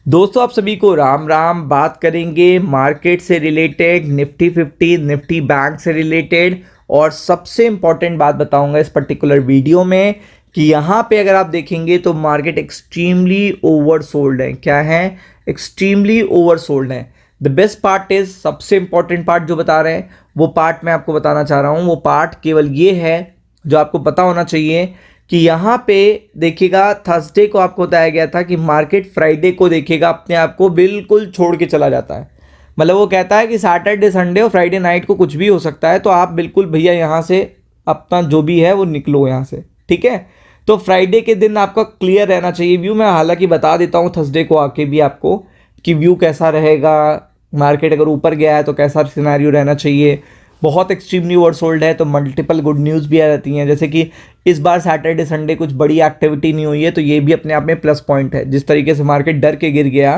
दोस्तों आप सभी को राम राम। बात करेंगे मार्केट से रिलेटेड, निफ्टी 50, निफ्टी बैंक से रिलेटेड। और सबसे इंपॉर्टेंट बात बताऊंगा इस पर्टिकुलर वीडियो में कि यहाँ पे अगर आप देखेंगे तो मार्केट एक्सट्रीमली ओवरसोल्ड है। क्या है? एक्सट्रीमली ओवरसोल्ड है। द बेस्ट पार्ट इज, सबसे इंपॉर्टेंट पार्ट जो बता रहे हैं वो पार्ट मैं आपको बताना चाह रहा हूँ। वो पार्ट केवल ये है जो आपको पता होना चाहिए कि यहाँ पे देखिएगा, थर्सडे को आपको बताया गया था कि मार्केट फ्राइडे को देखिएगा अपने आप को बिल्कुल छोड़ के चला जाता है। मतलब वो कहता है कि सैटरडे संडे और फ्राइडे नाइट को कुछ भी हो सकता है, तो आप बिल्कुल भैया यहाँ से अपना जो भी है वो निकलो यहाँ से, ठीक है। तो फ्राइडे के दिन आपका क्लियर रहना चाहिए व्यू। मैं हालांकि बता देता हूँ थर्सडे को आके भी आपको कि व्यू कैसा रहेगा, मार्केट अगर ऊपर गया है तो कैसा सिनेरियो रहना चाहिए। बहुत एक्सट्रीमली ओवरसोल्ड है तो मल्टीपल गुड न्यूज़ भी आ जाती हैं, जैसे कि इस बार सैटरडे संडे कुछ बड़ी एक्टिविटी नहीं हुई है, तो ये भी अपने आप में प्लस पॉइंट है। जिस तरीके से मार्केट डर के गिर गया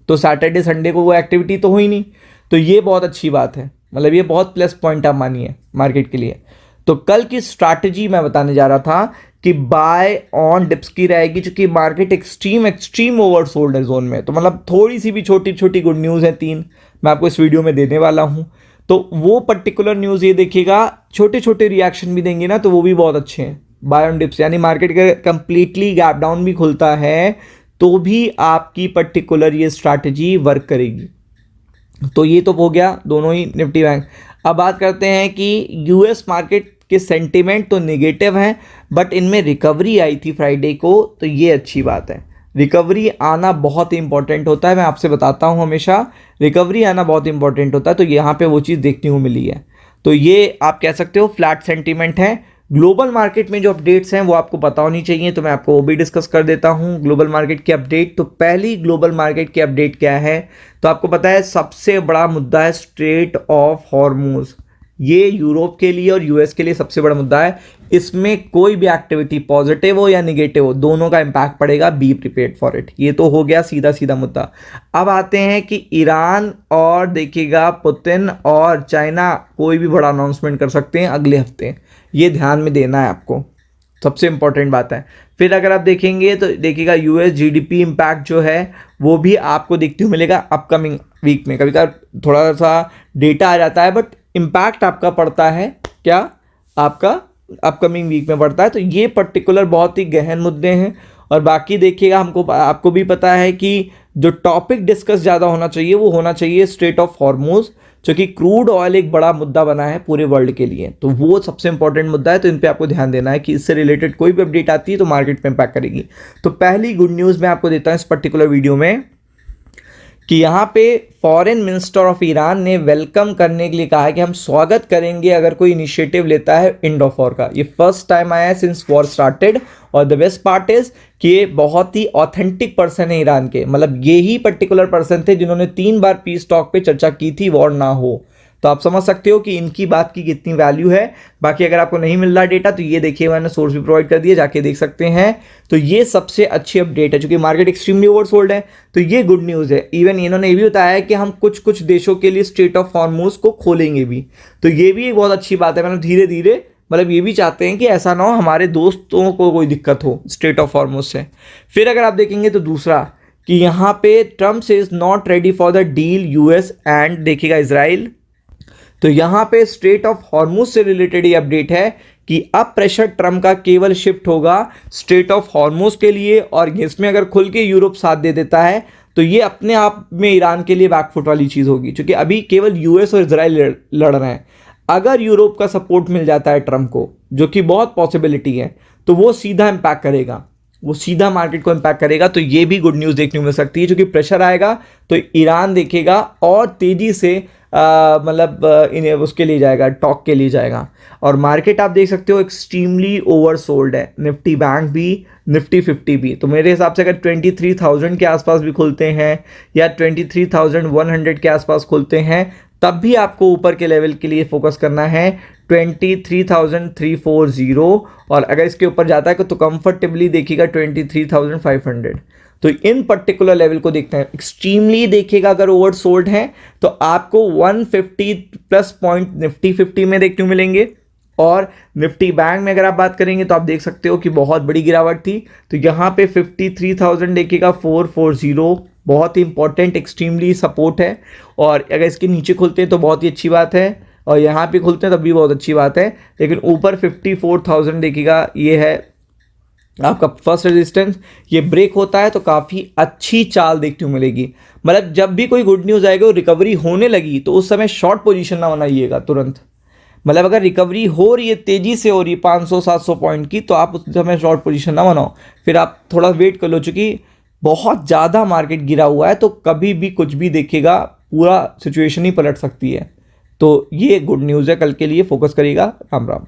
तो सैटरडे संडे को वो एक्टिविटी तो हुई नहीं, तो ये बहुत अच्छी बात है। मतलब ये बहुत प्लस पॉइंट आप मानिए मार्केट के लिए। तो कल की स्ट्रैटेजी मैं बताने जा रहा था कि बाय ऑन डिप्स की रहेगी, क्योंकि मार्केट एक्सट्रीम ओवरसोल्ड है जोन में। तो मतलब थोड़ी सी भी छोटी छोटी गुड न्यूज़ है, 3 मैं आपको इस वीडियो में देने वाला हूँ। तो वो पर्टिकुलर न्यूज़ ये देखिएगा, छोटे छोटे रिएक्शन भी देंगे ना तो वो भी बहुत अच्छे हैं बाय ऑन डिप्स। यानी मार्केट का कंप्लीटली गैप डाउन भी खुलता है तो भी आपकी पर्टिकुलर ये स्ट्रैटेजी वर्क करेगी। तो ये तो हो गया दोनों ही निफ्टी बैंक। अब बात करते हैं कि यूएस मार्केट के सेंटिमेंट तो नेगेटिव हैं, बट इनमें रिकवरी आई थी फ्राइडे को, तो ये अच्छी बात है। रिकवरी आना बहुत ही इंपॉर्टेंट होता है, मैं आपसे बताता हूँ हमेशा रिकवरी आना बहुत इंपॉर्टेंट होता है। तो यहाँ पे वो चीज़ देखने को मिली है, तो ये आप कह सकते हो फ्लैट सेंटीमेंट है। ग्लोबल मार्केट में जो अपडेट्स हैं वो आपको पता होनी चाहिए, तो मैं आपको वो भी डिस्कस कर देता हूँ ग्लोबल मार्केट की अपडेट। तो पहली ग्लोबल मार्केट की अपडेट क्या है, तो आपको पता है सबसे बड़ा मुद्दा है स्ट्रेट ऑफ हॉर्मुज। ये यूरोप के लिए और यूएस के लिए सबसे बड़ा मुद्दा है। इसमें कोई भी एक्टिविटी पॉजिटिव हो या निगेटिव हो, दोनों का इंपैक्ट पड़ेगा। Be prepared for it. ये तो हो गया सीधा सीधा मुद्दा। अब आते हैं कि ईरान और देखिएगा पुतिन और चाइना कोई भी बड़ा अनाउंसमेंट कर सकते हैं अगले हफ्ते। ये ध्यान में देना है आपको, सबसे इंपॉर्टेंट बात है। फिर अगर आप देखेंगे तो देखिएगा यूएस जीडीपी इम्पैक्ट जो है वो भी आपको देखते हुए मिलेगा अपकमिंग वीक में। कभी कभी थोड़ा सा डेटा आ जाता है, बट इम्पैक्ट आपका पड़ता है क्या, आपका अपकमिंग वीक में पड़ता है। तो ये पर्टिकुलर बहुत ही गहन मुद्दे हैं। और बाकी देखिएगा, आपको भी पता है कि जो टॉपिक डिस्कस ज़्यादा होना चाहिए वो होना चाहिए स्ट्रेट ऑफ हॉर्मुज, जो कि क्रूड ऑयल एक बड़ा मुद्दा बना है पूरे वर्ल्ड के लिए। तो वो सबसे इंपॉर्टेंट मुद्दा है, तो इन पे आपको ध्यान देना है कि इससे रिलेटेड कोई भी अपडेट आती है तो मार्केट पे इम्पैक्ट करेगी। तो पहली गुड न्यूज़ मैं आपको देता हूँ इस पर्टिकुलर वीडियो में कि यहाँ पे फॉरेन मिनिस्टर ऑफ ईरान ने वेलकम करने के लिए कहा है कि हम स्वागत करेंगे अगर कोई इनिशिएटिव लेता है एंड ऑफ वॉर का। ये फर्स्ट टाइम आया है सिंस वॉर स्टार्टेड। और द बेस्ट पार्ट इज कि ये बहुत ही ऑथेंटिक पर्सन है ईरान के। मतलब ये ही पर्टिकुलर पर्सन थे जिन्होंने 3 बार पीस टॉक पे चर्चा की थी वॉर ना हो। तो आप समझ सकते हो कि इनकी बात की कितनी वैल्यू है। बाकी अगर आपको नहीं मिल रहा डेटा तो ये देखिए, मैंने सोर्स भी प्रोवाइड कर दिया, जाके देख सकते हैं। तो ये सबसे अच्छी अपडेट है, क्योंकि मार्केट एक्सट्रीमली ओवरसोल्ड है। तो ये गुड न्यूज़ है। इवन इन्होंने ये भी बताया है कि हम कुछ कुछ देशों के लिए स्ट्रेट ऑफ हॉर्मुज को खोलेंगे भी। तो ये भी एक बहुत अच्छी बात है। मतलब धीरे धीरे, मतलब ये भी चाहते हैं कि ऐसा ना हो हमारे दोस्तों को कोई दिक्कत हो स्ट्रेट ऑफ हॉर्मुज से। फिर अगर आप देखेंगे तो दूसरा कि यहाँ पे Trump is not ready for the deal US and देखिएगा इजराइल। तो यहाँ पे स्ट्रेट ऑफ हॉर्मुज से रिलेटेड ये अपडेट है कि अब प्रेशर ट्रम्प का केवल शिफ्ट होगा स्ट्रेट ऑफ हॉर्मुज के लिए। और इसमें अगर खुल के यूरोप साथ दे देता है तो ये अपने आप में ईरान के लिए बैकफुट वाली चीज़ होगी, क्योंकि अभी केवल यूएस और इजराइल लड़ रहे हैं। अगर यूरोप का सपोर्ट मिल जाता है ट्रम्प को, जो कि बहुत पॉसिबिलिटी है, तो वो सीधा इम्पैक्ट करेगा, वो सीधा मार्केट को इम्पैक्ट करेगा। तो ये भी गुड न्यूज़ देखने को मिल सकती है, क्योंकि प्रेशर आएगा तो ईरान देखेगा और तेज़ी से इन्हें उसके लिए जाएगा, टॉक के लिए जाएगा। और मार्केट आप देख सकते हो एक्सट्रीमली ओवरसोल्ड है, निफ्टी बैंक भी, निफ्टी 50 भी। तो मेरे हिसाब से अगर 23,000 के आसपास भी खुलते हैं या 23,100 के आसपास खुलते हैं, तब भी आपको ऊपर के लेवल के लिए फोकस करना है 23,340। और अगर इसके ऊपर जाता है तो कंफर्टेबली देखिएगा 23,500। तो इन पर्टिकुलर लेवल को देखते हैं। एक्सट्रीमली देखिएगा अगर ओवरसोल्ड है तो आपको 150 प्लस पॉइंट निफ्टी 50 में देखने को मिलेंगे। और निफ्टी बैंक में अगर आप बात करेंगे तो आप देख सकते हो कि बहुत बड़ी गिरावट थी। तो यहाँ पे 53,000 देखिएगा 440 बहुत ही इंपॉर्टेंट एक्सट्रीमली सपोर्ट है। और अगर इसके नीचे खुलते हैं तो बहुत ही अच्छी बात है, और यहाँ पे खुलते हैं तब भी बहुत अच्छी बात है। लेकिन ऊपर 54,000 देखिएगा, ये है आपका फर्स्ट रेजिस्टेंस। ये ब्रेक होता है तो काफ़ी अच्छी चाल देखने को मिलेगी। मतलब जब भी कोई गुड न्यूज़ आएगा और रिकवरी होने लगी तो उस समय शॉर्ट पोजीशन ना बनाइएगा तुरंत। मतलब अगर रिकवरी हो रही है, तेज़ी से हो रही है 500-700 पॉइंट की, तो आप उस समय शॉर्ट पोजीशन ना बनाओ, फिर आप थोड़ा वेट कर लो। चूँकि बहुत ज़्यादा मार्केट गिरा हुआ है तो कभी भी कुछ भी देखेगा, पूरा सिचुएशन ही पलट सकती है। तो ये गुड न्यूज़ है, कल के लिए फोकस करिएगा। राम राम।